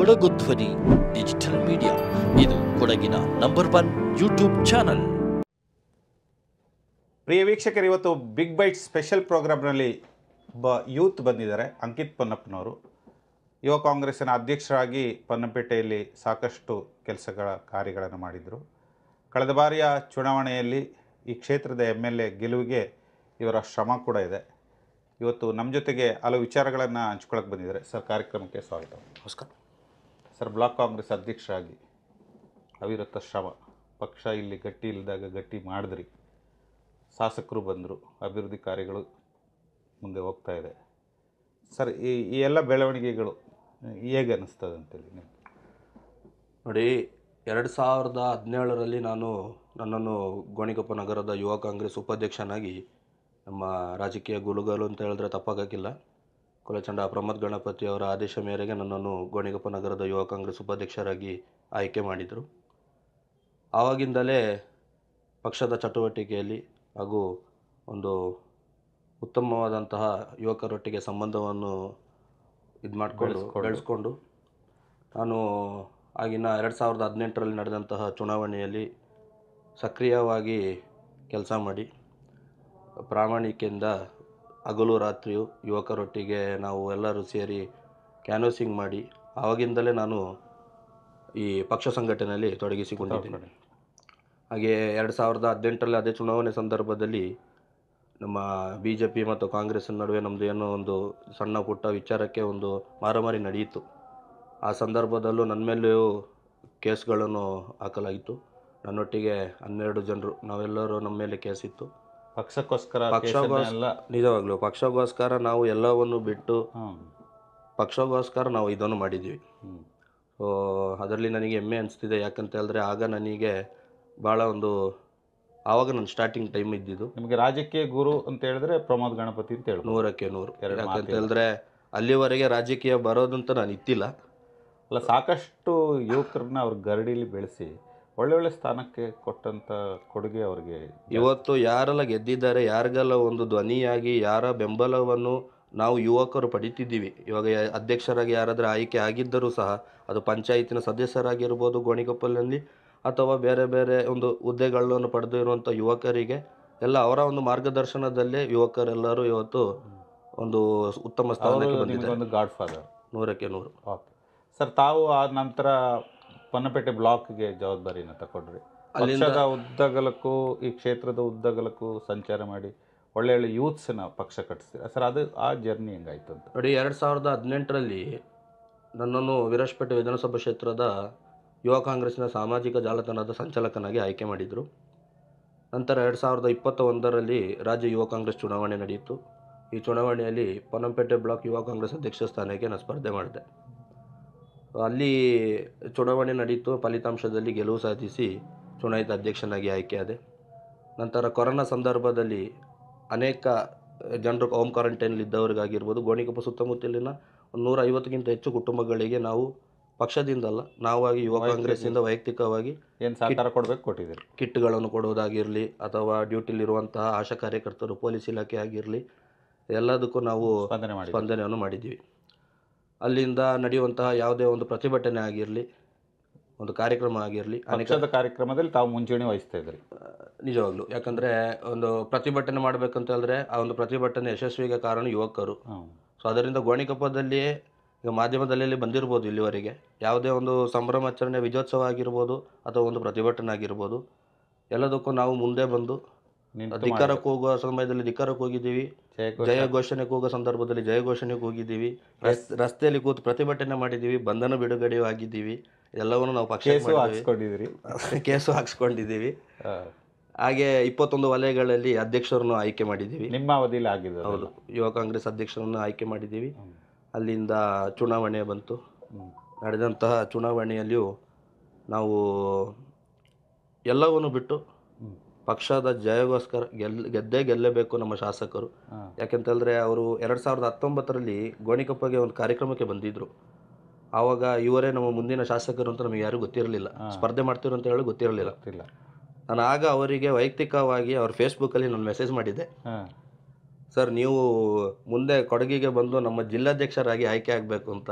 ಕೊಡಗು ಧ್ವನಿ digital media, ಇದು ಕೊಡಗಿನ #1 ಯೂಟ್ಯೂಬ್ ಚಾನಲ್. ಪ್ರಿಯ ವೀಕ್ಷಕರು, ಇವತ್ತು ಬಿಗ್ ಬೈಟ್ ಸ್ಪೆಷಲ್ ಪ್ರೋಗ್ರಾಮ್ನಲ್ಲಿ ಯೂತ್ ಬಂದಿದ್ದಾರೆ. ಅಂಕಿತ್ ಪೊನ್ನಪ್ಪನವರು ಯುವ ಕಾಂಗ್ರೆಸ್ಸಿನ ಅಧ್ಯಕ್ಷರಾಗಿ ಪೊನ್ನಂಪೇಟೆಯಲ್ಲಿ ಸಾಕಷ್ಟು ಕಾರ್ಯಗಳನ್ನು ಮಾಡಿದರು. ಕಳೆದ ಬಾರಿಯ ಚುನಾವಣೆಯಲ್ಲಿ ಈ ಕ್ಷೇತ್ರದ MLA ಗೆಲುವಿಗೆ ಇವರ ಶ್ರಮ ಕೂಡ ಇದೆ. ಇವತ್ತು ನಮ್ಮ ಜೊತೆಗೆ ಹಲವು ವಿಚಾರಗಳನ್ನು ಹಂಚ್ಕೊಳ್ಳೋಕೆ ಬಂದಿದ್ದಾರೆ. ಸರ್, ಕಾರ್ಯಕ್ರಮಕ್ಕೆ ಸ್ವಾಗತ. ನಮಸ್ಕಾರ ಸರ್, ಬ್ಲಾಕ್ ಕಾಂಗ್ರೆಸ್ ಅಧ್ಯಕ್ಷರಾಗಿ ಅವಿರತ ಶ್ರಮ, ಪಕ್ಷ ಇಲ್ಲಿ ಗಟ್ಟಿ ಇಲ್ಲದಾಗ ಗಟ್ಟಿ ಮಾಡಿದ್ರಿ, ಶಾಸಕರು ಬಂದರು, ಅಭಿವೃದ್ಧಿ ಕಾರ್ಯಗಳು ಮುಂದೆ ಹೋಗ್ತಾ ಇದೆ. ಸರ್, ಈ ಎಲ್ಲ ಬೆಳವಣಿಗೆಗಳು ಹೇಗೆ ಅನ್ನಿಸ್ತದೆ ಅಂತೇಳಿ ನಿಮ್ಗೆ? ನೋಡಿ, 2017ರಲ್ಲಿ ನನ್ನನ್ನು ಗೋಣಿಕೊಪ್ಪ ನಗರದ ಯುವ ಕಾಂಗ್ರೆಸ್ ಉಪಾಧ್ಯಕ್ಷನಾಗಿ ನಮ್ಮ ರಾಜಕೀಯ ಗುಳುಗಲು ಅಂತ ಹೇಳಿದ್ರೆ ತಪ್ಪಾಗಕ್ಕಿಲ್ಲ, ಕುಲಚಂಡ ಪ್ರಮೋದ್ ಗಣಪತಿ ಅವರ ಆದೇಶ ಮೇರೆಗೆ ನನ್ನನ್ನು ಗೋಣಿಕೊಪ್ಪ ನಗರದ ಯುವ ಕಾಂಗ್ರೆಸ್ ಉಪಾಧ್ಯಕ್ಷರಾಗಿ ಆಯ್ಕೆ ಮಾಡಿದರು. ಆವಾಗಿಂದಲೇ ಪಕ್ಷದ ಚಟುವಟಿಕೆಯಲ್ಲಿ ಹಾಗೂ ಒಂದು ಉತ್ತಮವಾದಂತಹ ಯುವಕರೊಟ್ಟಿಗೆ ಸಂಬಂಧವನ್ನು ಬೆಳೆಸ್ಕೊಂಡು ನಾನು ಆಗಿನ 2018ರಲ್ಲಿ ನಡೆದಂತಹ ಚುನಾವಣೆಯಲ್ಲಿ ಸಕ್ರಿಯವಾಗಿ ಕೆಲಸ ಮಾಡಿ ಪ್ರಾಮಾಣಿಕೆಯಿಂದ ಹಗಲು ರಾತ್ರಿಯು ಯುವಕರೊಟ್ಟಿಗೆ ನಾವು ಎಲ್ಲರೂ ಸೇರಿ ಕ್ಯಾನ್ವಸಿಂಗ್ ಮಾಡಿ ಆವಾಗಿಂದಲೇ ನಾನು ಈ ಪಕ್ಷ ಸಂಘಟನೆಯಲ್ಲಿ ತೊಡಗಿಸಿಕೊಂಡಿದ್ದೀನಿ. ಹಾಗೆ 2018ರಲ್ಲಿ ಅದೇ ಚುನಾವಣೆ ಸಂದರ್ಭದಲ್ಲಿ ನಮ್ಮ BJP ಮತ್ತು ಕಾಂಗ್ರೆಸ್ಸಿನ ನಡುವೆ ನಮ್ಮದು ಏನೋ ಒಂದು ಸಣ್ಣ ಪುಟ್ಟ ವಿಚಾರಕ್ಕೆ ಒಂದು ಮಾರಾಮಾರಿ ನಡೆಯಿತು. ಆ ಸಂದರ್ಭದಲ್ಲೂ ನನ್ನ ಮೇಲೆಯೂ ಕೇಸ್ಗಳನ್ನು ಹಾಕಲಾಗಿತ್ತು. ನನ್ನೊಟ್ಟಿಗೆ 12 ಜನರು, ನಾವೆಲ್ಲರೂ ನಮ್ಮ ಮೇಲೆ ಕೇಸಿತ್ತು. ನಿಜವಾಗ್ಲೂ ಪಕ್ಷಗೋಸ್ಕರ ನಾವು ಎಲ್ಲವನ್ನು ಬಿಟ್ಟು ಪಕ್ಷಗೋಸ್ಕರ ನಾವು ಇದನ್ನು ಮಾಡಿದ್ದೀವಿ. ಸೊ ಅದರಲ್ಲಿ ನನಗೆ ಹೆಮ್ಮೆ ಅನಿಸ್ತಿದೆ. ಯಾಕಂತ ಹೇಳಿದ್ರೆ ಆಗ ನನಗೆ ಭಾಳ ಆವಾಗ ನನ್ನ ಸ್ಟಾರ್ಟಿಂಗ್ ಟೈಮ್ ಇದ್ದಿದ್ದು. ನಿಮಗೆ ರಾಜಕೀಯ ಗುರು ಅಂತ ಹೇಳಿದ್ರೆ ಪ್ರಮೋದ್ ಗಣಪತಿ ಅಂತ ಹೇಳಿ 100ಕ್ಕೆ 100. ಯಾಕಂತ ಹೇಳಿದ್ರೆ ಅಲ್ಲಿವರೆಗೆ ರಾಜಕೀಯ ಬರೋದಂತ ನಾನು ಇತ್ತಿಲ್ಲ. ಅಲ್ಲ, ಸಾಕಷ್ಟು ಯುವಕರನ್ನ ಅವ್ರ ಗರಡಿಲಿ ಬೆಳೆಸಿ ಒಳ್ಳೊಳ್ಳೆ ಸ್ಥಾನಕ್ಕೆ ಕೊಟ್ಟಂಥ ಕೊಡುಗೆ ಅವ್ರಿಗೆ. ಇವತ್ತು ಯಾರೆಲ್ಲ ಗೆದ್ದಿದ್ದಾರೆ, ಯಾರಿಗೆಲ್ಲ ಒಂದು ಧ್ವನಿಯಾಗಿ ಯಾರ ಬೆಂಬಲವನ್ನು ನಾವು ಯುವಕರು ಪಡಿತಿದ್ದೀವಿ. ಇವಾಗ ಅಧ್ಯಕ್ಷರಾಗಿ ಯಾರಾದರೂ ಆಯ್ಕೆ ಆಗಿದ್ದರೂ ಸಹ ಅದು ಪಂಚಾಯತಿನ ಸದಸ್ಯರಾಗಿರ್ಬೋದು ಗೋಣಿಕೊಪ್ಪಲಿನಲ್ಲಿ, ಅಥವಾ ಬೇರೆ ಬೇರೆ ಒಂದು ಹುದ್ದೆಗಳನ್ನು ಪಡೆದಿರುವಂಥ ಯುವಕರಿಗೆ ಎಲ್ಲ ಅವರ ಒಂದು ಮಾರ್ಗದರ್ಶನದಲ್ಲೇ ಯುವಕರೆಲ್ಲರೂ ಇವತ್ತು ಒಂದು ಉತ್ತಮ ಸ್ಥಾನಕ್ಕೆ ಬಂದಿದ್ದಾರೆ. ಒಂದು ಗಾಡ್ ಫಾದರ್ 100ಕ್ಕೆ 100. ಓಕೆ ಸರ್, ತಾವು ಆ ನಂತರ ಪೊನ್ನಪೇಟೆ ಬ್ಲಾಕ್ಗೆ ಜವಾಬ್ದಾರಿನ ತಗೊಂಡ್ರಿ. ಪಕ್ಷದ ಉದ್ದಗಲಕ್ಕೂ ಈ ಕ್ಷೇತ್ರದ ಉದ್ದಗಲಕ್ಕೂ ಸಂಚಾರ ಮಾಡಿ ಒಳ್ಳೆ ಯೂತ್ಸ್ನ ಪಕ್ಷ ಕಟ್ಟಿಸ್ತೀರ ಸರ್. ಅದು ಆ ಜರ್ನಿ ಹೆಂಗಾಯ್ತು ಅಂತ ನೋಡಿ. 2018ರಲ್ಲಿ ನನ್ನನ್ನು ವಿರಾಜಪೇಟೆ ವಿಧಾನಸಭಾ ಕ್ಷೇತ್ರದ ಯುವ ಕಾಂಗ್ರೆಸ್ಸಿನ ಸಾಮಾಜಿಕ ಜಾಲತಾಣದ ಸಂಚಾಲಕನಾಗಿ ಆಯ್ಕೆ ಮಾಡಿದರು. ನಂತರ 2021ರಲ್ಲಿ ರಾಜ್ಯ ಯುವ ಕಾಂಗ್ರೆಸ್ ಚುನಾವಣೆ ನಡೆಯಿತು. ಈ ಚುನಾವಣೆಯಲ್ಲಿ ಪೊನ್ನಂಪೇಟೆ ಬ್ಲಾಕ್ ಯುವ ಕಾಂಗ್ರೆಸ್ ಅಧ್ಯಕ್ಷ ಸ್ಥಾನಕ್ಕೆ ನಾನು ಸ್ಪರ್ಧೆ ಮಾಡಿದೆ. ಅಲ್ಲಿ ಚುನಾವಣೆ ನಡೆಯಿತು. ಫಲಿತಾಂಶದಲ್ಲಿ ಗೆಲುವು ಸಾಧಿಸಿ ಚುನಾಯಿತ ಅಧ್ಯಕ್ಷನಾಗಿ ಆಯ್ಕೆಯಾದೆ. ನಂತರ ಕೊರೋನಾ ಸಂದರ್ಭದಲ್ಲಿ ಅನೇಕ ಜನರು ಹೋಮ್ ಕ್ವಾರಂಟೈನಲ್ಲಿದ್ದವರಿಗಾಗಿರ್ಬೋದು, ಗೋಣಿಕೊಪ್ಪ ಸುತ್ತಮುತ್ತಲಿನ 150ಕ್ಕಿಂತ ಹೆಚ್ಚು ಕುಟುಂಬಗಳಿಗೆ ನಾವು ಪಕ್ಷದಿಂದಲ್ಲ, ನಾವಾಗಿ ಯುವ ಕಾಂಗ್ರೆಸ್ಸಿಂದ ವೈಯಕ್ತಿಕವಾಗಿ ಏನು ಸಹಕಾರ ಕೊಟ್ಟಿದ್ದೀರಿ. ಕಿಟ್ಗಳನ್ನು ಕೊಡೋದಾಗಿರಲಿ, ಅಥವಾ ಡ್ಯೂಟಿಲಿರುವಂತಹ ಆಶಾ ಕಾರ್ಯಕರ್ತರು, ಪೊಲೀಸ್ ಇಲಾಖೆ ಆಗಿರಲಿ, ಎಲ್ಲದಕ್ಕೂ ನಾವು ಸ್ಪಂದನೆಯನ್ನು ಮಾಡಿದ್ದೀವಿ. ಅಲ್ಲಿಂದ ನಡೆಯುವಂತಹ ಯಾವುದೇ ಒಂದು ಪ್ರತಿಭಟನೆ ಆಗಿರಲಿ, ಒಂದು ಕಾರ್ಯಕ್ರಮ ಆಗಿರಲಿ, ಅನೇಕ ಕಾರ್ಯಕ್ರಮದಲ್ಲಿ ತಾವು ಮುಂಚೂಣಿ ವಹಿಸ್ತಾ ಇದ್ರಿ. ನಿಜವಾಗ್ಲು. ಯಾಕಂದರೆ ಒಂದು ಪ್ರತಿಭಟನೆ ಮಾಡಬೇಕಂತ ಹೇಳಿದ್ರೆ ಆ ಒಂದು ಪ್ರತಿಭಟನೆ ಯಶಸ್ವಿಗೆ ಕಾರಣ ಯುವಕರು. ಸೊ ಅದರಿಂದ ಗೋಣಿಕೊಪ್ಪದಲ್ಲಿಯೇ ಈಗ ಮಾಧ್ಯಮದಲ್ಲಿ ಬಂದಿರ್ಬೋದು, ಇಲ್ಲಿವರೆಗೆ ಯಾವುದೇ ಒಂದು ಸಂಭ್ರಮಾಚರಣೆ, ವಿಜಯೋತ್ಸವ ಆಗಿರ್ಬೋದು ಅಥವಾ ಒಂದು ಪ್ರತಿಭಟನೆ ಆಗಿರ್ಬೋದು, ಎಲ್ಲದಕ್ಕೂ ನಾವು ಮುಂದೆ ಬಂದು ಧಿಕ್ಕಾರಕ್ಕೆ ಹೋಗುವ ಸಮಯದಲ್ಲಿ ಧಿಕ್ಕಾರಕ್ಕೆ ಹೋಗಿದ್ದೀವಿ, ಜಯ ಘೋಷಣೆಗೆ ಹೋಗೋ ಸಂದರ್ಭದಲ್ಲಿ ಜಯ ಘೋಷಣೆಗೆ ಹೋಗಿದ್ದೀವಿ, ರಸ್ತೆಯಲ್ಲಿ ಕೂತು ಪ್ರತಿಭಟನೆ ಮಾಡಿದ್ದೀವಿ, ಬಂಧನ ಬಿಡುಗಡೆಯೂ ಆಗಿದ್ದೀವಿ. ಎಲ್ಲವನ್ನು ನಾವು ಕೇಸು ಹಾಕ್ಸ್ಕೊಂಡಿದ್ದೀವಿ. ಹಾಗೆ 21 ವಲಯಗಳಲ್ಲಿ ಅಧ್ಯಕ್ಷರನ್ನು ಆಯ್ಕೆ ಮಾಡಿದ್ದೀವಿ. ನಿಮ್ಮ ಅವಧಿಯಲ್ಲಿ ಆಗಿದೆ. ಹೌದು, ಯುವ ಕಾಂಗ್ರೆಸ್ ಅಧ್ಯಕ್ಷರನ್ನು ಆಯ್ಕೆ ಮಾಡಿದ್ದೀವಿ. ಅಲ್ಲಿಂದ ಚುನಾವಣೆ ಬಂತು. ನಡೆದಂತಹ ಚುನಾವಣೆಯಲ್ಲಿಯೂ ನಾವು ಎಲ್ಲವನ್ನು ಬಿಟ್ಟು ಪಕ್ಷದ ಜಯಗೋಸ್ಕರ ಗೆಲ್ಲೇಬೇಕು ನಮ್ಮ ಶಾಸಕರು. ಯಾಕೆಂತಂದರೆ ಅವರು 2019ರಲ್ಲಿ ಗೋಣಿಕೊಪ್ಪಗೆ ಒಂದು ಕಾರ್ಯಕ್ರಮಕ್ಕೆ ಬಂದಿದ್ದರು. ಆವಾಗ ಇವರೇ ನಮ್ಮ ಮುಂದಿನ ಶಾಸಕರು ಅಂತ ನಮಗೆ ಯಾರೂ ಗೊತ್ತಿರಲಿಲ್ಲ. ಸ್ಪರ್ಧೆ ಮಾಡ್ತಿರೋ ಅಂತ ಹೇಳಿ ಗೊತ್ತಿರಲಿಲ್ಲ. ನಾನು ಆಗ ಅವರಿಗೆ ವೈಯಕ್ತಿಕವಾಗಿ ಅವ್ರ ಫೇಸ್ಬುಕ್ಕಲ್ಲಿ ನಾನು ಮೆಸೇಜ್ ಮಾಡಿದ್ದೆ, ಸರ್ ನೀವು ಮುಂದೆ ಕೊಡಗಿಗೆ ಬಂದು ನಮ್ಮ ಜಿಲ್ಲಾಧ್ಯಕ್ಷರಾಗಿ ಆಯ್ಕೆ ಆಗಬೇಕು ಅಂತ.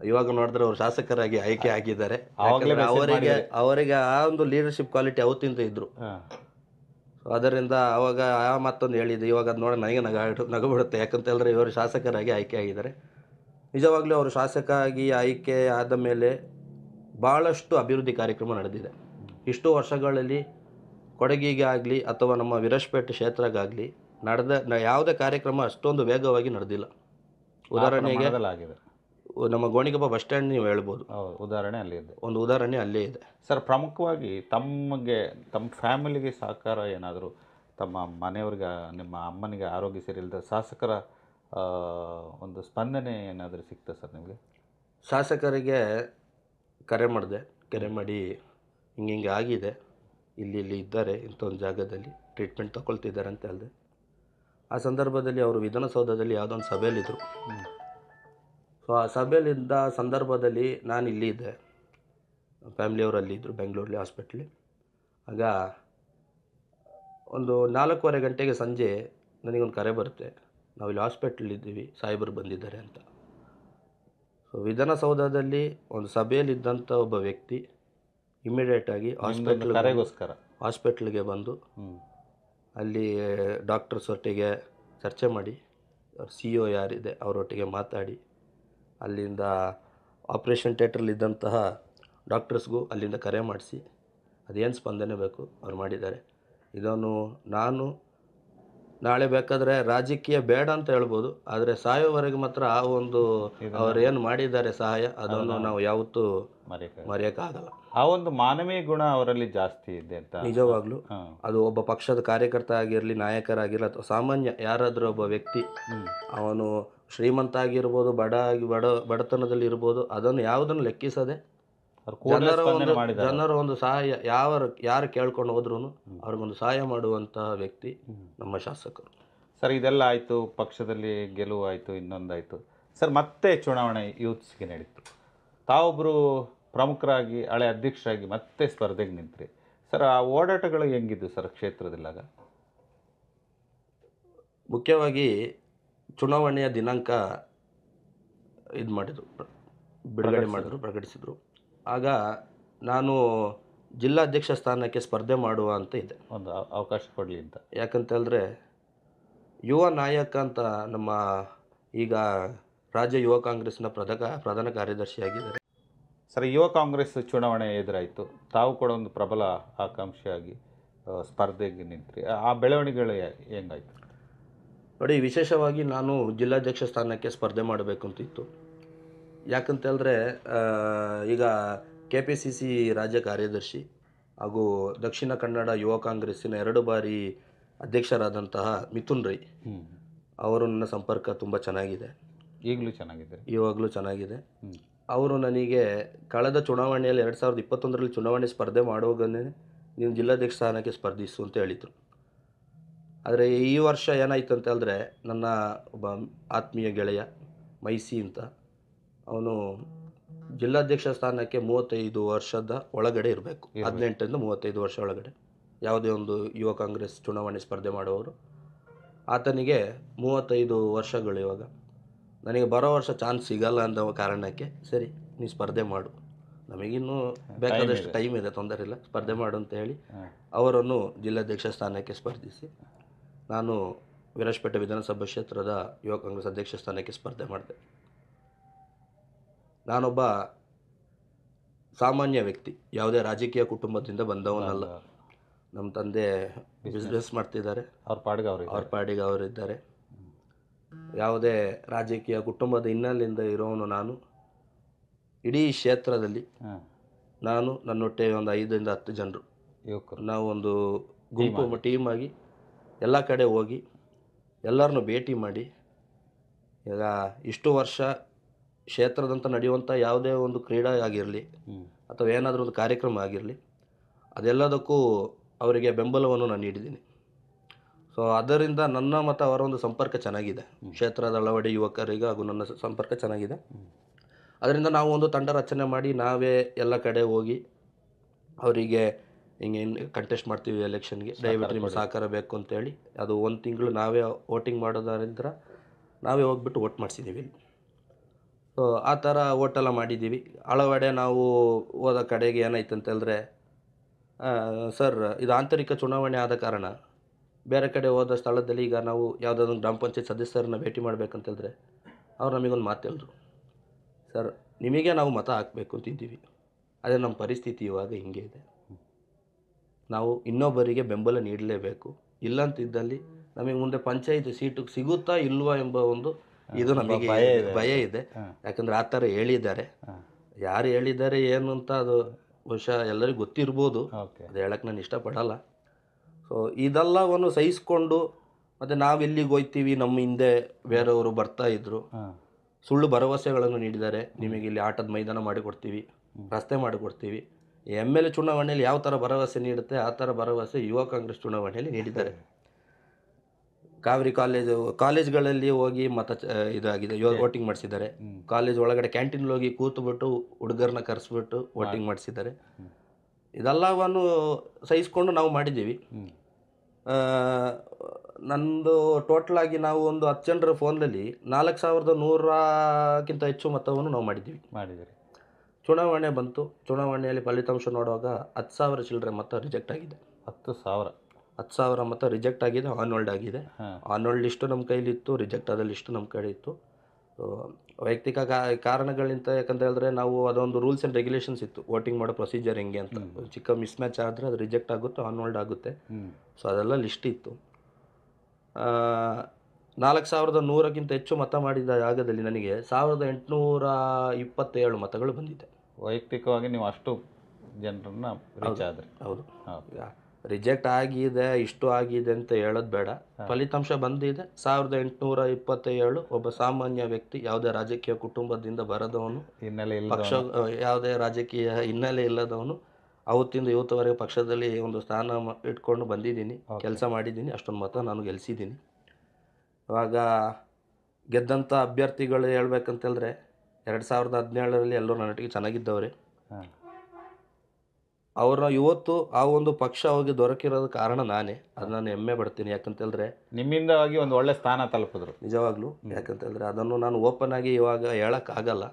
ಇವಾಗ ನೋಡಿದ್ರೆ ಅವರು ಶಾಸಕರಾಗಿ ಆಯ್ಕೆ ಆಗಿದ್ದಾರೆ. ಆವಾಗ್ಲೇ ಯಾಕಂದ್ರೆ message ಅವರಿಗೆ ಆ ಒಂದು ಲೀಡರ್ಶಿಪ್ ಕ್ವಾಲಿಟಿ ಅವತ್ತಿಂದ ಇದ್ರು. ಸೊ ಅದರಿಂದ ಅವಾಗ ಆ ಮತ್ತೊಂದು ಹೇಳಿದ್ದು, ಇವಾಗ ಅದು ನೋಡಿ ನನಗೆ ನಗು ಬಿಡುತ್ತೆ. ಯಾಕಂತ ಹೇಳಿದ್ರೆ ಇವರು ಶಾಸಕರಾಗಿ ಆಯ್ಕೆ ಆಗಿದ್ದಾರೆ. ನಿಜವಾಗ್ಲೂ ಅವರು ಶಾಸಕ ಆಗಿ ಆಯ್ಕೆ ಆದ ಮೇಲೆ ಭಾಳಷ್ಟು ಅಭಿವೃದ್ಧಿ ಕಾರ್ಯಕ್ರಮ ನಡೆದಿದೆ. ಇಷ್ಟು ವರ್ಷಗಳಲ್ಲಿ ಕೊಡಗಿಗೆ ಆಗಲಿ ಅಥವಾ ನಮ್ಮ ವಿರಾಜಪೇಟೆ ಕ್ಷೇತ್ರಕ್ಕಾಗಲಿ ಯಾವುದೇ ಕಾರ್ಯಕ್ರಮ ಅಷ್ಟೊಂದು ವೇಗವಾಗಿ ನಡೆದಿಲ್ಲ. ಉದಾಹರಣೆಗೆ ಆಗಿದೆ. ನಮ್ಮ ಗೋಣಿಗೊಪ್ಪ ಬಸ್ ಸ್ಟ್ಯಾಂಡ್ ನೀವು ಹೇಳ್ಬೋದು, ಉದಾಹರಣೆ ಅಲ್ಲಿ ಇದೆ. ಒಂದು ಉದಾಹರಣೆ ಅಲ್ಲೇ ಇದೆ. ಸರ್, ಪ್ರಮುಖವಾಗಿ ತಮ್ಮ ಫ್ಯಾಮಿಲಿಗೆ ಸಹಕಾರ ಏನಾದರೂ, ತಮ್ಮ ಮನೆಯವ್ರಿಗೆ, ನಿಮ್ಮ ಅಮ್ಮನಿಗೆ ಆರೋಗ್ಯ ಸರಿಯಿಲ್ಲದ ಶಾಸಕರ ಒಂದು ಸ್ಪಂದನೆ ಏನಾದರೂ ಸಿಗ್ತಾ ಸರ್ ನಿಮಗೆ? ಶಾಸಕರಿಗೆ ಕರೆ ಮಾಡಿ ಹಿಂಗೆ ಆಗಿದೆ, ಇಲ್ಲಿ ಇದ್ದಾರೆ, ಇಂಥ ಒಂದು ಜಾಗದಲ್ಲಿ ಟ್ರೀಟ್ಮೆಂಟ್ ತಗೊಳ್ತಿದ್ದಾರೆ ಅಂತ ಹೇಳಿದೆ. ಆ ಸಂದರ್ಭದಲ್ಲಿ ಅವರು ವಿಧಾನಸೌಧದಲ್ಲಿ ಯಾವುದೋ ಒಂದು ಸಭೆಯಲ್ಲಿದ್ದರು. ಸೊ ಆ ಸಭೆಯಲ್ಲಿದ್ದ ಸಂದರ್ಭದಲ್ಲಿ ನಾನು ಇಲ್ಲಿ ಇದ್ದೆ, ಫ್ಯಾಮಿಲಿಯವರಲ್ಲಿದ್ದರು ಬೆಂಗಳೂರಲ್ಲಿ ಹಾಸ್ಪಿಟ್ಲಿ. ಆಗ ಒಂದು 4:15 ಗಂಟೆಗೆ ಸಂಜೆ ನನಗೊಂದು ಕರೆ ಬರುತ್ತೆ, ನಾವಿಲ್ಲಿ ಹಾಸ್ಪಿಟ್ಲಿದ್ದೀವಿ, ಸಾಹೇಬರು ಬಂದಿದ್ದಾರೆ ಅಂತ. ಸೊ ವಿಧಾನಸೌಧದಲ್ಲಿ ಒಂದು ಸಭೆಯಲ್ಲಿದ್ದಂಥ ಒಬ್ಬ ವ್ಯಕ್ತಿ ಇಮಿಡಿಯೇಟಾಗಿ ಹಾಸ್ಪಿಟ್ಲಿಗೆ ಬಂದು ಅಲ್ಲಿ ಡಾಕ್ಟರ್ಸ್ ಒಟ್ಟಿಗೆ ಚರ್ಚೆ ಮಾಡಿ, CEO ಯಾರಿದೆ ಅವರೊಟ್ಟಿಗೆ ಮಾತಾಡಿ, ಅಲ್ಲಿಂದ ಆಪ್ರೇಷನ್ ಥಿಯೇಟ್ರಲ್ಲಿದ್ದಂತಹ ಡಾಕ್ಟರ್ಸ್ಗೂ ಅಲ್ಲಿಂದ ಕರೆ ಮಾಡಿಸಿ ಅದೇನು ಸ್ಪಂದನೆ ಬೇಕು ಅವ್ರು ಮಾಡಿದ್ದಾರೆ. ಇದನ್ನು ನಾನು ನಾಳೆ ಬೇಕಾದರೆ ರಾಜಕೀಯ ಬೇಡ ಅಂತ ಹೇಳ್ಬೋದು, ಆದರೆ ಸಾಯೋವರೆಗೆ ಮಾತ್ರ ಆ ಒಂದು ಅವ್ರು ಏನು ಮಾಡಿದ್ದಾರೆ ಸಹಾಯ, ಅದನ್ನು ನಾವು ಯಾವತ್ತೂ ಮರೆಯೋಕ್ಕಾಗಲ್ಲ. ಆ ಒಂದು ಮಾನವೀಯ ಗುಣ ಅವರಲ್ಲಿ ಜಾಸ್ತಿ ಇದೆ ಅಂತ. ನಿಜವಾಗ್ಲೂ ಅದು ಒಬ್ಬ ಪಕ್ಷದ ಕಾರ್ಯಕರ್ತ ಆಗಿರಲಿ, ನಾಯಕರಾಗಿರಲಿ, ಅಥವಾ ಸಾಮಾನ್ಯ ಯಾರಾದರೂ ಒಬ್ಬ ವ್ಯಕ್ತಿ, ಅವನು ಶ್ರೀಮಂತ ಆಗಿರ್ಬೋದು, ಬಡತನದಲ್ಲಿ ಇರ್ಬೋದು, ಅದನ್ನು ಯಾವುದನ್ನು ಲೆಕ್ಕಿಸದೆ ಜನರ ಒಂದು ಸಹಾಯ ಯಾರು ಕೇಳ್ಕೊಂಡು ಹೋದ್ರೂ ಅವ್ರಿಗೊಂದು ಸಹಾಯ ಮಾಡುವಂತಹ ವ್ಯಕ್ತಿ ನಮ್ಮ ಶಾಸಕರು. ಸರ್, ಇದೆಲ್ಲ ಆಯಿತು, ಪಕ್ಷದಲ್ಲಿ ಗೆಲುವು ಆಯಿತು, ಇನ್ನೊಂದಾಯಿತು. ಸರ್, ಮತ್ತೆ ಚುನಾವಣೆ ಯೂತ್ಸ್ಗೆ ನಡೀತು. ತಾವೊಬ್ಬರು ಪ್ರಮುಖರಾಗಿ ಹಳೆ ಅಧ್ಯಕ್ಷರಾಗಿ ಮತ್ತೆ ಸ್ಪರ್ಧೆಗೆ ನಿಂತ್ರಿ. ಸರ್, ಆ ಓಡಾಟಗಳು ಹೆಂಗಿದ್ದು ಸರ್ ಕ್ಷೇತ್ರದಲ್ಲಾಗ? ಮುಖ್ಯವಾಗಿ ಚುನಾವಣೆಯ ದಿನಾಂಕ ಪ್ರಕಟಿಸಿದರು. ಆಗ ನಾನು ಜಿಲ್ಲಾಧ್ಯಕ್ಷ ಸ್ಥಾನಕ್ಕೆ ಸ್ಪರ್ಧೆ ಮಾಡುವ ಅಂತ ಇದೆ, ಒಂದು ಅವಕಾಶ ಕೊಡಲಿ ಅಂತ. ಯಾಕಂತ ಹೇಳಿದ್ರೆ ಯುವ ನಾಯಕ ಅಂತ ನಮ್ಮ ಈಗ ರಾಜ್ಯ ಯುವ ಕಾಂಗ್ರೆಸ್ನ ಪ್ರಧಾನ ಕಾರ್ಯದರ್ಶಿಯಾಗಿದ್ದಾರೆ. ಸರ್, ಯುವ ಕಾಂಗ್ರೆಸ್ ಚುನಾವಣೆ ಎದುರಾಯಿತು, ತಾವು ಕೂಡ ಒಂದು ಪ್ರಬಲ ಆಕಾಂಕ್ಷಿಯಾಗಿ ಸ್ಪರ್ಧೆಗೆ ನಿಂತ್ರಿ. ಆ ಬೆಳವಣಿಗೆಗಳು ಹೆಂಗಾಯಿತು ನೋಡಿ? ವಿಶೇಷವಾಗಿ ನಾನು ಜಿಲ್ಲಾಧ್ಯಕ್ಷ ಸ್ಥಾನಕ್ಕೆ ಸ್ಪರ್ಧೆ ಮಾಡಬೇಕು ಅಂತಿತ್ತು. ಯಾಕಂತ ಹೇಳಿದ್ರೆ ಈಗ KPCC ರಾಜ್ಯ ಕಾರ್ಯದರ್ಶಿ ಹಾಗೂ ದಕ್ಷಿಣ ಕನ್ನಡ ಯುವ ಕಾಂಗ್ರೆಸ್ಸಿನ 2 ಬಾರಿ ಅಧ್ಯಕ್ಷರಾದಂತಹ ಮಿಥುನ್ ರೈ ಅವರು ನನ್ನ ಸಂಪರ್ಕ ತುಂಬ ಚೆನ್ನಾಗಿದೆ. ಇವಾಗಲೂ ಚೆನ್ನಾಗಿದೆ. ಅವರು ನನಗೆ ಕಳೆದ ಚುನಾವಣೆಯಲ್ಲಿ 2021ರಲ್ಲಿ ಚುನಾವಣೆ ಸ್ಪರ್ಧೆ ಮಾಡುವಾಗಲೇ ನೀನು ಜಿಲ್ಲಾಧ್ಯಕ್ಷ ಸ್ಥಾನಕ್ಕೆ ಸ್ಪರ್ಧಿಸು ಅಂತ ಹೇಳಿದರು. ಆದರೆ ಈ ವರ್ಷ ಏನಾಯಿತು ಅಂತ ಹೇಳಿದ್ರೆ, ನನ್ನ ಒಬ್ಬ ಆತ್ಮೀಯ ಗೆಳೆಯ ಮೈಸಿ ಅಂತ, ಅವನು ಜಿಲ್ಲಾಧ್ಯಕ್ಷ ಸ್ಥಾನಕ್ಕೆ 35 ವರ್ಷದ ಒಳಗಡೆ ಇರಬೇಕು, 18ರಿಂದ 35 ವರ್ಷ ಒಳಗಡೆ ಯಾವುದೇ ಒಂದು ಯುವ ಕಾಂಗ್ರೆಸ್ ಚುನಾವಣೆ ಸ್ಪರ್ಧೆ ಮಾಡುವವರು. ಆತನಿಗೆ 35 ವರ್ಷಗಳು. ಇವಾಗ ನನಗೆ ಬರೋ ವರ್ಷ ಚಾನ್ಸ್ ಸಿಗಲ್ಲ ಅನ್ನೋ ಕಾರಣಕ್ಕೆ, ಸರಿ ನೀನು ಸ್ಪರ್ಧೆ ಮಾಡು, ನಮಗಿನ್ನೂ ಬೇಕಾದಷ್ಟು ಟೈಮ್ ಇದೆ, ತೊಂದರೆ ಇಲ್ಲ, ಸ್ಪರ್ಧೆ ಮಾಡು ಅಂತ ಹೇಳಿ ಅವರನ್ನು ಜಿಲ್ಲಾಧ್ಯಕ್ಷ ಸ್ಥಾನಕ್ಕೆ ಸ್ಪರ್ಧಿಸಿ ನಾನು ವಿರಾಜಪೇಟೆ ವಿಧಾನಸಭಾ ಕ್ಷೇತ್ರದ ಯುವ ಕಾಂಗ್ರೆಸ್ ಅಧ್ಯಕ್ಷ ಸ್ಥಾನಕ್ಕೆ ಸ್ಪರ್ಧೆ ಮಾಡಿದೆ. ನಾನೊಬ್ಬ ಸಾಮಾನ್ಯ ವ್ಯಕ್ತಿ, ಯಾವುದೇ ರಾಜಕೀಯ ಕುಟುಂಬದಿಂದ ಬಂದವನಲ್ಲ. ನಮ್ಮ ತಂದೆ ಬಿಸ್ನೆಸ್ ಮಾಡ್ತಿದ್ದಾರೆ, ಅವ್ರ ಪಾಡಿಗೆ ಅವರಿದ್ದಾರೆ. ಯಾವುದೇ ರಾಜಕೀಯ ಕುಟುಂಬದ ಹಿನ್ನೆಲೆಯಿಂದ ಇರೋನು ನಾನು. ಇಡೀ ಕ್ಷೇತ್ರದಲ್ಲಿ ನಾನು ನನ್ನೊಟ್ಟೆ ಒಂದು 5ರಿಂದ 10 ಜನರು ನಾವು ಒಂದು ಗುಂಪು ಟೀಮ್ ಆಗಿ ಎಲ್ಲ ಕಡೆ ಹೋಗಿ ಎಲ್ಲರನ್ನೂ ಭೇಟಿ ಮಾಡಿ, ಈಗ ಇಷ್ಟು ವರ್ಷ ಕ್ಷೇತ್ರದಂತ ನಡೆಯುವಂಥ ಯಾವುದೇ ಒಂದು ಕ್ರೀಡಾ ಆಗಿರಲಿ ಅಥವಾ ಏನಾದರೂ ಒಂದು ಕಾರ್ಯಕ್ರಮ ಆಗಿರಲಿ, ಅದೆಲ್ಲದಕ್ಕೂ ಅವರಿಗೆ ಬೆಂಬಲವನ್ನು ನಾನು ನೀಡಿದ್ದೀನಿ. ಸೊ ಅದರಿಂದ ನನ್ನ ಮತ್ತು ಅವರ ಒಂದು ಸಂಪರ್ಕ ಚೆನ್ನಾಗಿದೆ. ಕ್ಷೇತ್ರದ ಹಲವಾರು ಯುವಕರಿಗೆ ಹಾಗೂ ನನ್ನ ಸಂಪರ್ಕ ಚೆನ್ನಾಗಿದೆ. ಅದರಿಂದ ನಾವು ಒಂದು ತಂಡ ರಚನೆ ಮಾಡಿ ನಾವೇ ಎಲ್ಲ ಕಡೆ ಹೋಗಿ ಅವರಿಗೆ ಹಿಂಗೇನು ಕಂಟೆಸ್ಟ್ ಮಾಡ್ತೀವಿ ಎಲೆಕ್ಷನ್ಗೆ, ದಯವಿಟ್ಟು ನಿಮ್ಮ ಸಹಕಾರ ಬೇಕು ಅಂತೇಳಿ, ಅದು 1 ತಿಂಗಳು ನಾವೇ ವೋಟಿಂಗ್ ಮಾಡೋದ್ರಿಂದ ನಾವೇ ಹೋಗ್ಬಿಟ್ಟು ವೋಟ್ ಮಾಡಿಸಿದ್ದೀವಿ. ಸೊ ಆ ಥರ ಓಟೆಲ್ಲ ಮಾಡಿದ್ದೀವಿ. ಹಲವೆಡೆ ನಾವು ಹೋದ ಕಡೆಗೆ ಏನಾಯ್ತು ಅಂತೇಳಿದ್ರೆ, ಸರ್ ಇದು ಆಂತರಿಕ ಚುನಾವಣೆ ಆದ ಕಾರಣ ಬೇರೆ ಕಡೆ ಹೋದ ಸ್ಥಳದಲ್ಲಿ ಈಗ ನಾವು ಯಾವುದಾದ್ರು ಗ್ರಾಮ ಪಂಚಾಯತ್ ಸದಸ್ಯರನ್ನ ಭೇಟಿ ಮಾಡಬೇಕಂತೇಳಿದ್ರೆ ಅವ್ರು ನಮಗೊಂದು ಮಾತು ಹೇಳಿದ್ರು, ಸರ್ ನಿಮಗೆ ನಾವು ಮತ ಹಾಕಬೇಕು ಅಂತಿದ್ದೀವಿ, ಅದೇ ನಮ್ಮ ಪರಿಸ್ಥಿತಿ ಇವಾಗ ಹಿಂಗೆ ಇದೆ, ನಾವು ಇನ್ನೊಬ್ಬರಿಗೆ ಬೆಂಬಲ ನೀಡಲೇಬೇಕು, ಇಲ್ಲಂತಿದ್ದಲ್ಲಿ ನಮಗೆ ಮುಂದೆ ಪಂಚಾಯತ್ ಸೀಟು ಸಿಗುತ್ತಾ ಇಲ್ವಾ ಎಂಬ ಒಂದು ಇದು ನಮಗೆ ಭಯ ಇದೆ. ಯಾಕಂದರೆ ಆ ಥರ ಹೇಳಿದ್ದಾರೆ. ಯಾರು ಹೇಳಿದ್ದಾರೆ ಏನು ಅಂತ ಅದು ಬಹುಶಃ ಎಲ್ಲರಿಗೂ ಗೊತ್ತಿರ್ಬೋದು, ಅದು ಹೇಳಕ್ಕೆ ನಾನು ಇಷ್ಟಪಡಲ್ಲ. ಸೊ ಇದೆಲ್ಲವನ್ನು ಸಹಿಸ್ಕೊಂಡು ಮತ್ತು ನಾವು ಎಲ್ಲಿಗೆ ಹೋಗ್ತೀವಿ, ನಮ್ಮ ಹಿಂದೆ ಬೇರೆಯವರು ಬರ್ತಾಯಿದ್ರು, ಸುಳ್ಳು ಭರವಸೆಗಳನ್ನು ನೀಡಿದ್ದಾರೆ. ನಿಮಗೆ ಇಲ್ಲಿ ಆಟದ ಮೈದಾನ ಮಾಡಿಕೊಡ್ತೀವಿ, ರಸ್ತೆ ಮಾಡಿಕೊಡ್ತೀವಿ. MLA ಚುನಾವಣೆಯಲ್ಲಿ ಯಾವ ಥರ ಭರವಸೆ ನೀಡುತ್ತೆ ಆ ಥರ ಭರವಸೆ ಯುವ ಕಾಂಗ್ರೆಸ್ ಚುನಾವಣೆಯಲ್ಲಿ ನೀಡಿದ್ದಾರೆ. ಕಾವೇರಿ ಕಾಲೇಜ್ಗಳಲ್ಲಿ ಹೋಗಿ ಇದಾಗಿದೆ, ವೋಟಿಂಗ್ ಮಾಡಿಸಿದ್ದಾರೆ. ಕಾಲೇಜ್ ಒಳಗಡೆ ಕ್ಯಾಂಟೀನ್ ಹೋಗಿ ಕೂತ್ಬಿಟ್ಟು ಹುಡುಗರನ್ನ ಕರೆಸ್ಬಿಟ್ಟು ವೋಟಿಂಗ್ ಮಾಡಿಸಿದ್ದಾರೆ. ಇದೆಲ್ಲವನ್ನು ಸಹಿಸ್ಕೊಂಡು ನಾವು ಮಾಡಿದ್ದೀವಿ. ನಂದು ಟೋಟಲಾಗಿ ನಾವು ಒಂದು 10 ಜನರ ಫೋನ್ನಲ್ಲಿ 4100ಕ್ಕಿಂತ ಹೆಚ್ಚು ಮತವನ್ನು ನಾವು ಮಾಡಿದ್ದೀವಿ. ಚುನಾವಣೆ ಬಂತು. ಚುನಾವಣೆಯಲ್ಲಿ ಫಲಿತಾಂಶ ನೋಡುವಾಗ 10,000 ಚಿಲ್ಲರೆ ಮತ ರಿಜೆಕ್ಟ್ ಆಗಿದೆ. 10,000 ಮತ ರಿಜೆಕ್ಟ್ ಆಗಿದೆ, ಆನ್-ಹೋಲ್ಡ್ ಆಗಿದೆ. ಆನ್-ಹೋಲ್ಡ್ ಲಿಸ್ಟು ನಮ್ಮ ಕೈಲಿತ್ತು, ರಿಜೆಕ್ಟ್ ಆದ ಲಿಸ್ಟು ನಮ್ಮ ಕಡೆ ಇತ್ತು. ವೈಯಕ್ತಿಕ ಕಾರಣಗಳಿಂದ, ಯಾಕಂತ ಹೇಳಿದ್ರೆ ನಾವು ಅದೊಂದು ರೂಲ್ಸ್ ಆ್ಯಂಡ್ ರೆಗ್ಯುಲೇಷನ್ಸ್ ಇತ್ತು, ವೋಟಿಂಗ್ ಮಾಡೋ ಪ್ರೊಸೀಜರ್ ಹೆಂಗೆ ಅಂತ. ಚಿಕ್ಕ ಮಿಸ್ ಮ್ಯಾಚ್ ಆದರೆ ಅದು ರಿಜೆಕ್ಟ್ ಆಗುತ್ತೆ, ಆನ್-ಹೋಲ್ಡ್ ಆಗುತ್ತೆ. ಸೊ ಅದೆಲ್ಲ ಲಿಸ್ಟ್ ಇತ್ತು. 4100ಕ್ಕಿಂತ ಹೆಚ್ಚು ಮತ ಮಾಡಿದ ಜಾಗದಲ್ಲಿ ನನಗೆ 1827 ಮತಗಳು ಬಂದಿದೆ. ವೈಯಕ್ತಿಕವಾಗಿ ನೀವು ಅಷ್ಟು ಜನರನ್ನ ರೀಚ್ ಆದ್ರಿ. ಹೌದು. ರಿಜೆಕ್ಟ್ ಆಗಿದೆ, ಇಷ್ಟು ಆಗಿದೆ ಅಂತ ಹೇಳೋದು ಬೇಡ. ಫಲಿತಾಂಶ ಬಂದಿದೆ 1827. ಒಬ್ಬ ಸಾಮಾನ್ಯ ವ್ಯಕ್ತಿ, ಯಾವುದೇ ರಾಜಕೀಯ ಕುಟುಂಬದಿಂದ ಬರದವನು, ಪಕ್ಷ ಯಾವುದೇ ರಾಜಕೀಯ ಹಿನ್ನೆಲೆ ಇಲ್ಲದವನು, ಅವತ್ತಿಂದ ಇವತ್ತುವರೆಗೆ ಪಕ್ಷದಲ್ಲಿ ಒಂದು ಸ್ಥಾನ ಇಟ್ಕೊಂಡು ಬಂದಿದ್ದೀನಿ, ಕೆಲಸ ಮಾಡಿದ್ದೀನಿ. ಅಷ್ಟೊಂದು ಮತ ನಾನು ಗೆಲ್ಲಿಸಿದ್ದೀನಿ. ಇವಾಗ ಗೆದ್ದಂಥ ಅಭ್ಯರ್ಥಿಗಳು ಹೇಳ್ಬೇಕಂತೇಳಿದ್ರೆ 2017ರಲ್ಲಿ ಎಲ್ಲರೂ ನನ್ನೊಟ್ಟಿಗೆ ಚೆನ್ನಾಗಿದ್ದವ್ರೆ. ಅವ್ರನ್ನ ಇವತ್ತು ಆ ಒಂದು ಪಕ್ಷ ಹೋಗಿ ದೊರಕಿರೋದು ಕಾರಣ ನಾನೇ. ಅದು ನಾನು ಹೆಮ್ಮೆ ಪಡ್ತೀನಿ. ಯಾಕಂತೇಳಿದ್ರೆ ನಿಮ್ಮಿಂದಾಗಿ ಒಂದು ಒಳ್ಳೆ ಸ್ಥಾನ ತಲುಪಿದ್ರು ನಿಜವಾಗ್ಲೂ. ಯಾಕಂತೇಳಿದ್ರೆ ಅದನ್ನು ನಾನು ಓಪನ್ ಆಗಿ ಇವಾಗ ಹೇಳೋಕ್ಕಾಗಲ್ಲ.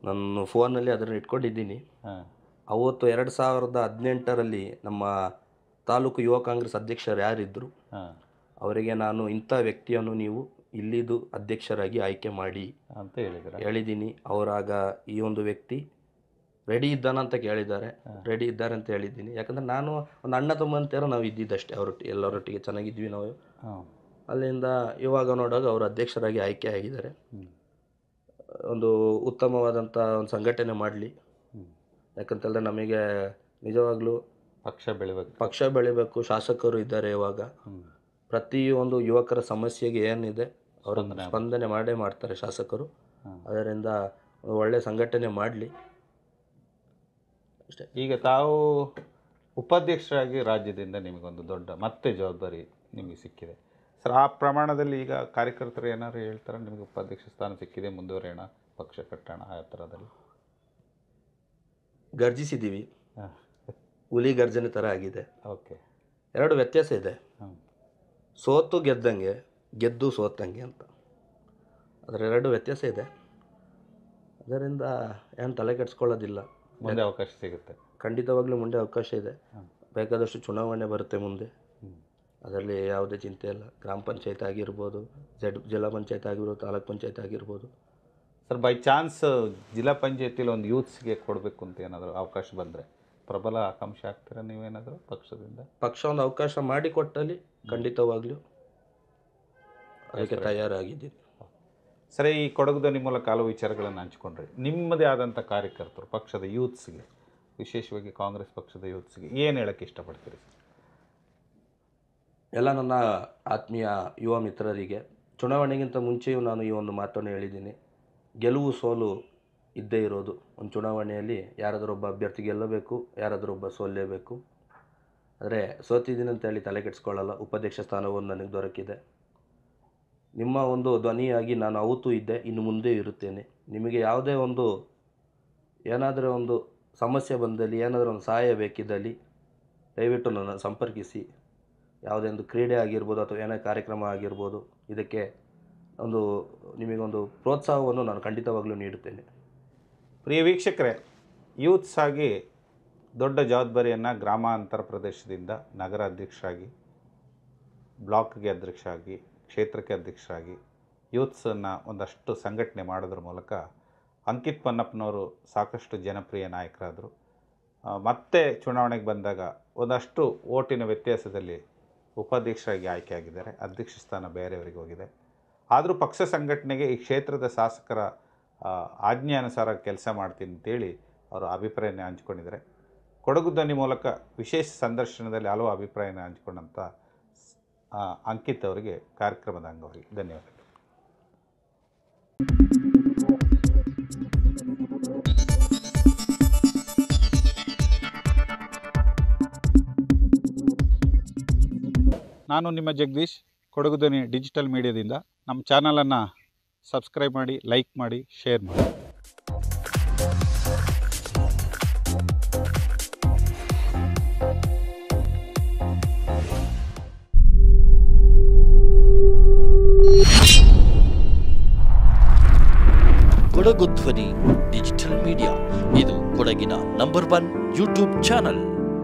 ನನ್ನ ಫೋನಲ್ಲಿ ಅದನ್ನು ಇಟ್ಕೊಂಡಿದ್ದೀನಿ. ಅವತ್ತು 2018ರಲ್ಲಿ ನಮ್ಮ ತಾಲೂಕು ಯುವ ಕಾಂಗ್ರೆಸ್ ಅಧ್ಯಕ್ಷರು ಯಾರಿದ್ದರು, ಅವರಿಗೆ ನಾನು ಇಂಥ ವ್ಯಕ್ತಿಯನ್ನು ನೀವು ಇಲ್ಲಿದು ಅಧ್ಯಕ್ಷರಾಗಿ ಆಯ್ಕೆ ಮಾಡಿ ಅಂತ ಹೇಳಿದ್ದೀನಿ. ಅವರಾಗ ಈ ಒಂದು ವ್ಯಕ್ತಿ ರೆಡಿ ಇದ್ದಾನಂತ ಕೇಳಿದ್ದಾರೆ, ರೆಡಿ ಇದ್ದಾರೆ ಅಂತ ಹೇಳಿದ್ದೀನಿ. ಯಾಕಂದರೆ ನಾನು ಒಂದು ಅಣ್ಣ ತಮ್ಮಂತೆಯರು ನಾವು ಇದ್ದಿದ್ದಷ್ಟೇ, ಎಲ್ಲರೊಟ್ಟಿಗೆ ಚೆನ್ನಾಗಿದ್ವಿ ನಾವು. ಅಲ್ಲಿಂದ ಇವಾಗ ನೋಡುವಾಗ ಅವರು ಅಧ್ಯಕ್ಷರಾಗಿ ಆಯ್ಕೆ ಆಗಿದ್ದಾರೆ. ಒಂದು ಉತ್ತಮವಾದಂಥ ಒಂದು ಸಂಘಟನೆ ಮಾಡಲಿ. ಯಾಕಂತಂದರೆ ನಮಗೆ ನಿಜವಾಗ್ಲೂ ಪಕ್ಷ ಬೆಳಿಬೇಕು. ಶಾಸಕರು ಇದ್ದಾರೆ ಇವಾಗ. ಪ್ರತಿಯೊಂದು ಯುವಕರ ಸಮಸ್ಯೆಗೆ ಏನಿದೆ ಅವರನ್ನು ಸ್ಪಂದನೆ ಮಾಡೇ ಮಾಡ್ತಾರೆ ಶಾಸಕರು. ಅದರಿಂದ ಒಳ್ಳೆಯ ಸಂಘಟನೆ ಮಾಡಲಿ ಅಷ್ಟೇ. ಈಗ ತಾವು ಉಪಾಧ್ಯಕ್ಷರಾಗಿ ರಾಜ್ಯದಿಂದ ನಿಮಗೊಂದು ದೊಡ್ಡ ಮತ್ತೆ ಜವಾಬ್ದಾರಿ ನಿಮಗೆ ಸಿಕ್ಕಿದೆ ಸರ್. ಆ ಪ್ರಮಾಣದಲ್ಲಿ ಈಗ ಕಾರ್ಯಕರ್ತರು ಏನಾದ್ರು ಹೇಳ್ತಾರೆ, ನಿಮಗೆ ಉಪಾಧ್ಯಕ್ಷ ಸ್ಥಾನ ಸಿಕ್ಕಿದೆ, ಮುಂದುವರೆಯೋಣ, ಪಕ್ಷ ಕಟ್ಟೋಣ, ಆ ಥರದಲ್ಲಿ ಗರ್ಜಿಸಿದ್ದೀವಿ. ಹುಲಿ ಗರ್ಜನೆ ಥರ ಆಗಿದೆ. ಓಕೆ. ಎರಡು ವ್ಯತ್ಯಾಸ ಇದೆ. ಸೋತು ಗೆದ್ದಂಗೆ, ಗೆದ್ದು ಸೋತಂಗೆ ಅಂತ. ಅದರ ಎರಡು ವ್ಯತ್ಯಾಸ ಇದೆ. ಅದರಿಂದ ಏನು ತಲೆ ಕೆಡಿಸ್ಕೊಳ್ಳೋದಿಲ್ಲ. ಮುಂದೆ ಅವಕಾಶ ಸಿಗುತ್ತೆ, ಖಂಡಿತವಾಗ್ಲೂ ಮುಂದೆ ಅವಕಾಶ ಇದೆ. ಬೇಕಾದಷ್ಟು ಚುನಾವಣೆ ಬರುತ್ತೆ ಮುಂದೆ, ಅದರಲ್ಲಿ ಯಾವುದೇ ಚಿಂತೆ ಇಲ್ಲ. ಗ್ರಾಮ ಪಂಚಾಯತ್ ಆಗಿರ್ಬೋದು, ಜಿಲ್ಲಾ ಪಂಚಾಯತ್ ಆಗಿರ್ಬೋದು, ತಾಲೂಕ್ ಪಂಚಾಯತ್ ಆಗಿರ್ಬೋದು. ಸರ್, ಬೈ ಚಾನ್ಸ್ ಜಿಲ್ಲಾ ಪಂಚಾಯತಿಲಿ ಒಂದು ಯೂತ್ಸ್ಗೆ ಕೊಡಬೇಕು ಅಂತ ಏನಾದರೂ ಅವಕಾಶ ಬಂದರೆ ಪ್ರಬಲ ಆಕಾಂಕ್ಷೆ ಆಗ್ತೀರಾ ನೀವೇನಾದರೂ ಪಕ್ಷದಿಂದ? ಪಕ್ಷ ಒಂದು ಅವಕಾಶ ಮಾಡಿಕೊಟ್ಟಲ್ಲಿ ಖಂಡಿತವಾಗ್ಲೂ ಅದಕ್ಕೆ ತಯಾರಾಗಿದ್ದೀನಿ. ಸರಿ, ಈ ಕೊಡಗು ಧ್ವನಿ ಮೂಲಕ ಹಲವು ವಿಚಾರಗಳನ್ನು ಹಂಚಿಕೊಂಡ್ರಿ. ನಿಮ್ಮದೇ ಆದಂಥ ಕಾರ್ಯಕರ್ತರು, ಪಕ್ಷದ ಯೂತ್ಸ್ಗೆ, ವಿಶೇಷವಾಗಿ ಕಾಂಗ್ರೆಸ್ ಪಕ್ಷದ ಯೂತ್ಸ್ಗೆ ಏನು ಹೇಳೋಕ್ಕೆ ಇಷ್ಟಪಡ್ತೀರಿ ಸರ್? ಎಲ್ಲ ನನ್ನ ಆತ್ಮೀಯ ಯುವ ಮಿತ್ರರಿಗೆ ಚುನಾವಣೆಗಿಂತ ಮುಂಚೆಯೂ ನಾನು ಈ ಒಂದು ಮಾತನ್ನು ಹೇಳಿದ್ದೀನಿ. ಗೆಲುವು ಸೋಲು ಇದ್ದೇ ಇರೋದು. ಒಂದು ಚುನಾವಣೆಯಲ್ಲಿ ಯಾರಾದರೂ ಒಬ್ಬ ಅಭ್ಯರ್ಥಿ ಗೆಲ್ಲಬೇಕು, ಯಾರಾದರೂ ಒಬ್ಬ ಸೋಲ್ಲೇಬೇಕು. ಆದರೆ ಸೋತಿದ್ದೀನಿ ಅಂತೇಳಿ ತಲೆ ಕೆಡಿಸ್ಕೊಳ್ಳಲ್ಲ. ಉಪಾಧ್ಯಕ್ಷ ಸ್ಥಾನವನ್ನು ನನಗೆ ದೊರಕಿದೆ. ನಿಮ್ಮ ಒಂದು ಧ್ವನಿಯಾಗಿ ನಾನು ಅವತ್ತೂ ಇದ್ದೆ, ಇನ್ನು ಮುಂದೆ ಇರುತ್ತೇನೆ. ನಿಮಗೆ ಯಾವುದೇ ಒಂದು ಏನಾದರೂ ಒಂದು ಸಮಸ್ಯೆ ಬಂದಲ್ಲಿ, ಏನಾದರೂ ಒಂದು ಸಹಾಯ ಬೇಕಿದ್ದಲ್ಲಿ ದಯವಿಟ್ಟು ನನ್ನ ಸಂಪರ್ಕಿಸಿ. ಯಾವುದೇ ಒಂದು ಕ್ರೀಡೆ ಆಗಿರ್ಬೋದು ಅಥವಾ ಏನೇ ಕಾರ್ಯಕ್ರಮ ಆಗಿರ್ಬೋದು, ಇದಕ್ಕೆ ನಿಮಗೊಂದು ಪ್ರೋತ್ಸಾಹವನ್ನು ನಾನು ಖಂಡಿತವಾಗಲೂ ನೀಡುತ್ತೇನೆ. ಪ್ರಿಯ ವೀಕ್ಷಕರೇ, ಯೂತ್ಸ್ ಆಗಿ ದೊಡ್ಡ ಜವಾಬ್ದಾರಿಯನ್ನು ಗ್ರಾಮಾಂತರ ಪ್ರದೇಶದಿಂದ ನಗರ ಅಧ್ಯಕ್ಷರಾಗಿ, ಬ್ಲಾಕ್ಗೆ ಅಧ್ಯಕ್ಷರಾಗಿ, ಕ್ಷೇತ್ರಕ್ಕೆ ಅಧ್ಯಕ್ಷರಾಗಿ ಯೂತ್ಸನ್ನು ಒಂದಷ್ಟು ಸಂಘಟನೆ ಮಾಡೋದ್ರ ಮೂಲಕ ಅಂಕಿತ್ ಪೊನ್ನಪ್ಪನವರು ಸಾಕಷ್ಟು ಜನಪ್ರಿಯ ನಾಯಕರಾದರು. ಮತ್ತೆ ಚುನಾವಣೆಗೆ ಬಂದಾಗ ಒಂದಷ್ಟು ಓಟಿನ ವ್ಯತ್ಯಾಸದಲ್ಲಿ ಉಪಾಧ್ಯಕ್ಷರಾಗಿ ಆಯ್ಕೆಯಾಗಿದ್ದಾರೆ. ಅಧ್ಯಕ್ಷ ಸ್ಥಾನ ಬೇರೆಯವರಿಗೆ ಹೋಗಿದೆ. ಆದರೂ ಪಕ್ಷ ಸಂಘಟನೆಗೆ ಈ ಕ್ಷೇತ್ರದ ಶಾಸಕರ ಆಜ್ಞೆಯಾನುಸಾರ ಕೆಲಸ ಮಾಡ್ತೀನಿ ಅಂತೇಳಿ ಅವರು ಅಭಿಪ್ರಾಯನ ಹಂಚ್ಕೊಂಡಿದ್ದಾರೆ. ಕೊಡಗು ಧ್ವನಿ ಮೂಲಕ ವಿಶೇಷ ಸಂದರ್ಶನದಲ್ಲಿ ಹಲವು ಅಭಿಪ್ರಾಯನ ಹಂಚಿಕೊಂಡಂಥ ಅಂಕಿತ್ ಅವರಿಗೆ ಕಾರ್ಯಕ್ರಮದ ಅಂಗವಾಗಿ ಧನ್ಯವಾದಗಳು. ನಾನು ನಿಮ್ಮ ಜಗದೀಶ್, ಕೊಡಗು ಧ್ವನಿ ಡಿಜಿಟಲ್ ಮೀಡಿಯಾದಿಂದ. ನಮ್ಮ ಚಾನಲನ್ನು ಸಬ್ಸ್ಕ್ರೈಬ್ ಮಾಡಿ, ಲೈಕ್ ಮಾಡಿ, ಶೇರ್ ಮಾಡಿ. ಕೊಡಗು ಧ್ವನಿ ಡಿಜಿಟಲ್ ಮೀಡಿಯಾ, ಇದು ಕೊಡಗಿನ ನಂಬರ್ 1 ಯೂಟ್ಯೂಬ್ ಚಾನಲ್.